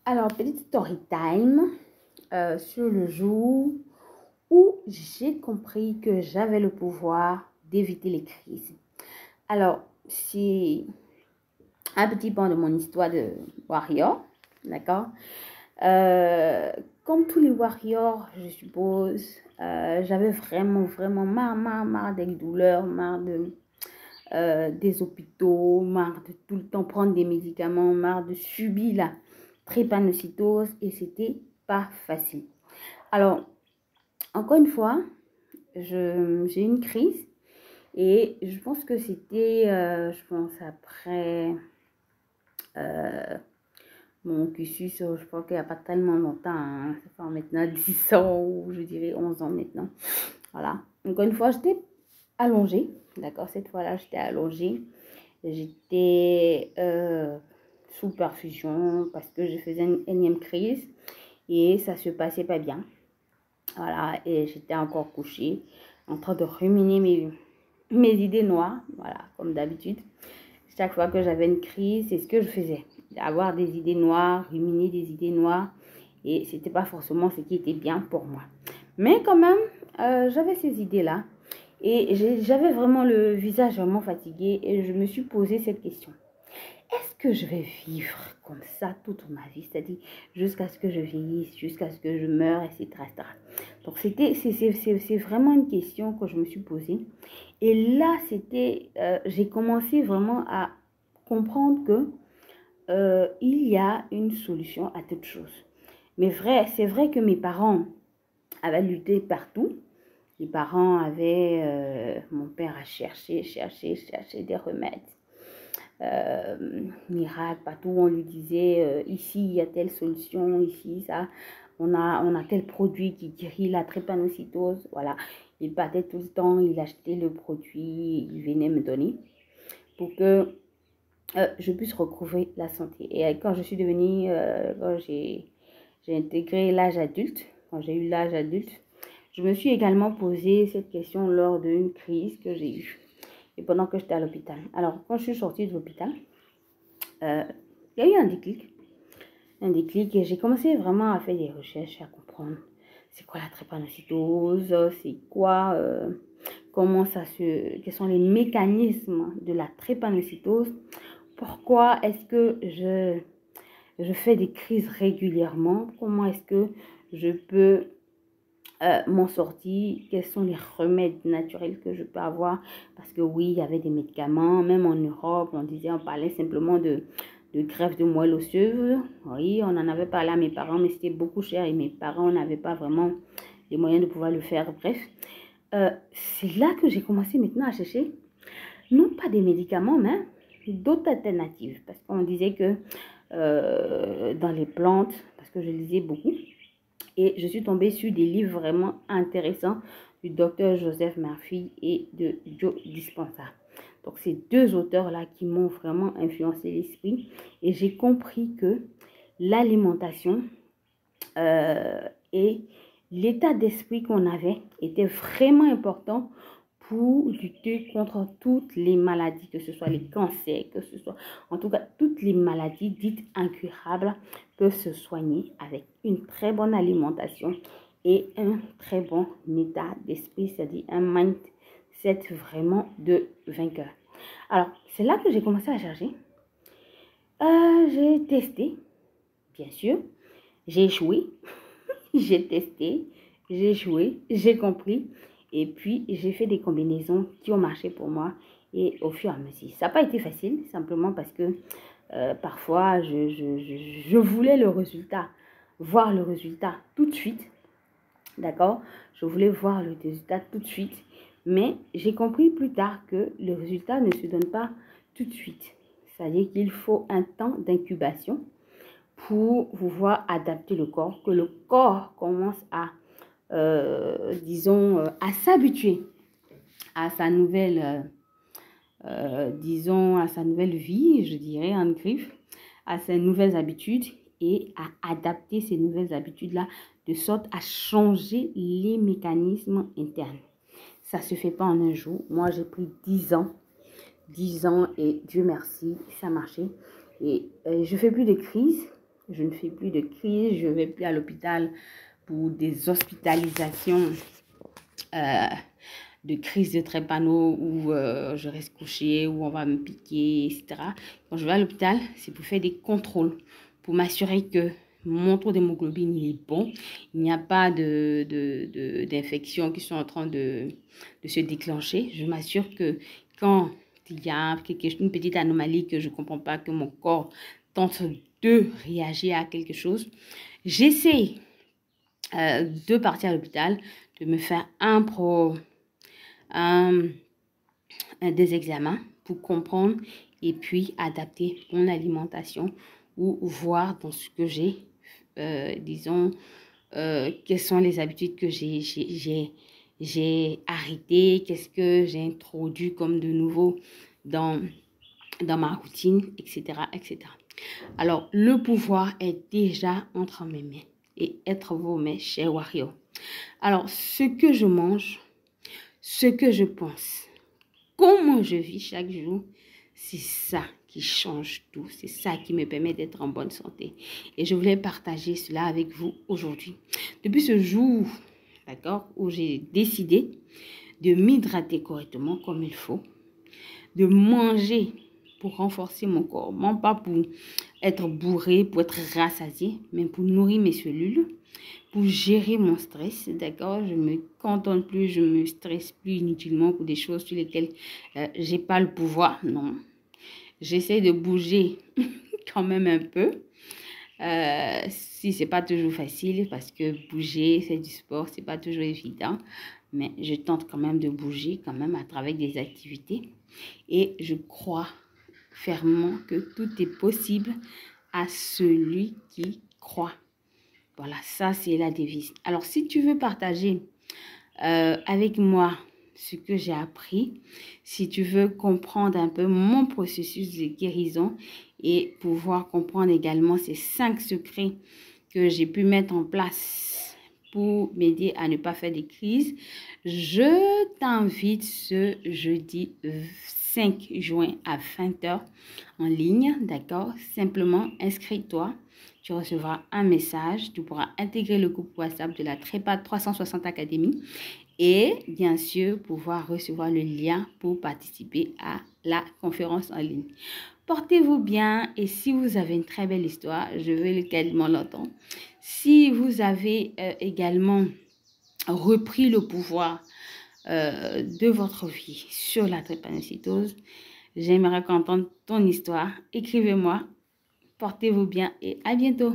Alors, petite story time sur le jour où j'ai compris que j'avais le pouvoir d'éviter les crises. Alors, c'est un petit pan de mon histoire de warrior, d'accord? Euh, Comme tous les warriors, je suppose, j'avais vraiment marre des douleurs, des hôpitaux, marre de tout le temps prendre des médicaments, marre de subir la drépanocytose et c'était pas facile. Alors, encore une fois, j'ai eu une crise et je pense que c'était, après mon cursus, je pense qu'il n'y a pas tellement longtemps, hein, ça fait maintenant 10 ans ou je dirais 11 ans maintenant. Voilà. Encore une fois, j'étais allongée, d'accord, cette fois-là, j'étais allongée. J'étais sous perfusion parce que je faisais une énième crise et ça se passait pas bien. Voilà, et j'étais encore couchée en train de ruminer mes idées noires, voilà, comme d'habitude. Chaque fois que j'avais une crise, c'est ce que je faisais. Avoir des idées noires, ruminer des idées noires. Et c'était pas forcément ce qui était bien pour moi. Mais quand même, j'avais ces idées-là. Et j'avais vraiment le visage vraiment fatigué. Et je me suis posé cette question. Est-ce que je vais vivre comme ça toute ma vie? C'est-à-dire jusqu'à ce que je vieillisse, jusqu'à ce que je meure, etc. etc. Donc, c'est vraiment une question que je me suis posée. Et là, j'ai commencé vraiment à comprendre que il y a une solution à toute chose. Mais c'est vrai que mes parents avaient lutté partout. Les parents avaient, mon père a cherché des remèdes. Miracle, partout on lui disait, ici il y a telle solution, ici ça, on a tel produit qui guérit la drépanocytose. Voilà, il partait tout le temps, il achetait le produit, il venait me donner pour que je puisse recouvrer la santé. Et quand je suis devenue, quand j'ai intégré l'âge adulte, quand j'ai eu l'âge adulte, je me suis également posé cette question lors d'une crise que j'ai eue et pendant que j'étais à l'hôpital. Alors, quand je suis sortie de l'hôpital, il y a eu un déclic. Un déclic et j'ai commencé vraiment à faire des recherches, à comprendre c'est quoi la drépanocytose, c'est quoi, quels sont les mécanismes de la drépanocytose, pourquoi est-ce que je fais des crises régulièrement, comment est-ce que je peux m'en sortir, quels sont les remèdes naturels que je peux avoir, parce que oui, il y avait des médicaments, même en Europe, on parlait simplement de greffe de moelle osseuse, oui, on en avait parlé à mes parents, mais c'était beaucoup cher et mes parents n'avaient pas vraiment les moyens de pouvoir le faire, bref. C'est là que j'ai commencé maintenant à chercher, non pas des médicaments, mais d'autres alternatives, parce qu'on disait que dans les plantes, parce que je lisais beaucoup, et je suis tombée sur des livres vraiment intéressants du docteur Joseph Murphy et de Joe Dispenza. Donc, ces deux auteurs-là qui m'ont vraiment influencé l'esprit. Et j'ai compris que l'alimentation et l'état d'esprit qu'on avait était vraiment important pour lutter contre toutes les maladies, que ce soit les cancers, que ce soit, en tout cas, toutes les maladies dites incurables peuvent se soigner avec une très bonne alimentation et un très bon état d'esprit, c'est-à-dire un mindset vraiment de vainqueur. Alors, c'est là que j'ai commencé à chercher. J'ai testé, bien sûr, j'ai échoué, j'ai testé, j'ai échoué, j'ai compris. Et puis, j'ai fait des combinaisons qui ont marché pour moi. Et au fur et à mesure, ça n'a pas été facile, simplement parce que parfois, je voulais le résultat, voir le résultat tout de suite. D'accord? Je voulais voir le résultat tout de suite. Mais j'ai compris plus tard que le résultat ne se donne pas tout de suite. C'est-à-dire qu'il faut un temps d'incubation pour pouvoir adapter le corps, que le corps commence à à s'habituer à sa nouvelle, à sa nouvelle vie, je dirais, en griffe, à ses nouvelles habitudes et à adapter ces nouvelles habitudes-là de sorte à changer les mécanismes internes. Ça ne se fait pas en un jour. Moi, j'ai pris 10 ans et Dieu merci, ça a marché. Et je ne fais plus de crise. Je ne fais plus de crise, je ne vais plus à l'hôpital pour des hospitalisations de crise de trépano où je reste couchée, où on va me piquer, etc. Quand je vais à l'hôpital, c'est pour faire des contrôles, pour m'assurer que mon taux d'hémoglobine il est bon. Il n'y a pas d'infections qui sont en train de se déclencher. Je m'assure que quand il y a une petite anomalie que je ne comprends pas, que mon corps tente de réagir à quelque chose, j'essaie de partir à l'hôpital, de me faire des examens pour comprendre et puis adapter mon alimentation ou voir dans ce que j'ai, disons, quelles sont les habitudes que j'ai arrêtées, qu'est-ce que j'ai introduit comme de nouveau dans ma routine, etc., etc. Alors, le pouvoir est déjà entre mes mains et entre vos mains, chers warriors. Alors, ce que je mange, ce que je pense, comment je vis chaque jour, c'est ça qui change tout. C'est ça qui me permet d'être en bonne santé. Et je voulais partager cela avec vous aujourd'hui. Depuis ce jour, d'accord, où j'ai décidé de m'hydrater correctement comme il faut, de manger pour renforcer mon corps, non pas pour être bourré, pour être rassasié, mais pour nourrir mes cellules, pour gérer mon stress, d'accord? Je me contente plus, je me stresse plus inutilement pour des choses sur lesquelles j'ai pas le pouvoir, non. J'essaie de bouger quand même un peu. Si c'est pas toujours facile, parce que bouger, c'est du sport, c'est pas toujours évident, mais je tente quand même de bouger quand même à travers des activités. Et je crois fermement que tout est possible à celui qui croit. Voilà, ça c'est la devise. Alors, si tu veux partager avec moi ce que j'ai appris, si tu veux comprendre un peu mon processus de guérison et pouvoir comprendre également ces 5 secrets que j'ai pu mettre en place pour m'aider à ne pas faire des crises, je t'invite ce jeudi 5 juin à 20h en ligne, d'accord? Simplement, inscris-toi. Tu recevras un message. Tu pourras intégrer le groupe WhatsApp de la Trépa 360 Academy et bien sûr pouvoir recevoir le lien pour participer à la conférence en ligne. Portez-vous bien et si vous avez une très belle histoire, je veux également l'entendre. Si vous avez également repris le pouvoir de votre vie sur la drépanocytose, j'aimerais entendre ton histoire. Écrivez-moi. Portez-vous bien et à bientôt.